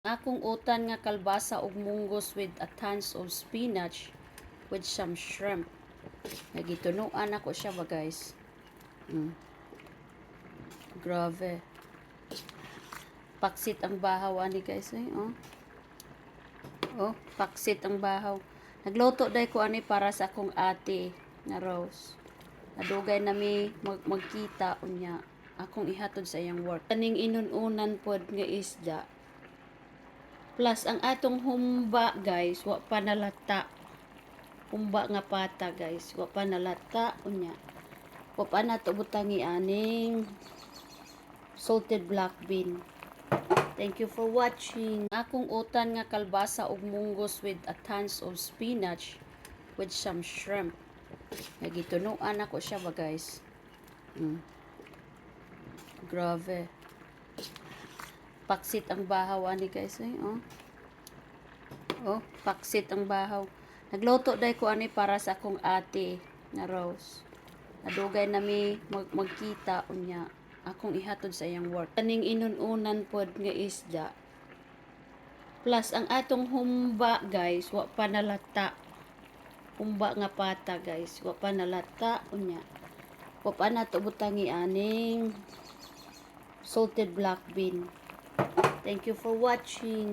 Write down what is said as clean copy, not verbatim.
Akong utan nga kalbasa ug munggos with a tons of spinach with some shrimp. Nagitunuan ako siya ba guys. Grabe. Paksit ang bahaw ani guys oh. Oh, paksit ang bahaw. Nagluto day ko ani para sa akong ate na Rose. Nadugay nami magkita unya akong ihatod sa iyang work. Kaning inununan pod nga isda. Plus ang atong humba guys, wa pa nalata. Humba nga pata guys, wa pa nalata unya. Wa pa nato butangi aning salted black bean. Thank you for watching. Akong utan nga kalbasa ug munggos with a tons of spinach with some shrimp. Nagitunuan ako siya ba guys. Grabe. Paksit ang bahaw ani guys oh. Oh, paksit ang bahaw. Nagluto day ko ani para sa akong ate na Rose. Nadugay nami magkita unya akong ihatod sa iyang work. Kaning inununan pod nga isda. Plus ang atong humba guys, wa pa nalata. Humba nga pata guys, wa pa nalata unya. Wa pa nato butangi aning salted black bean. Thank you for watching.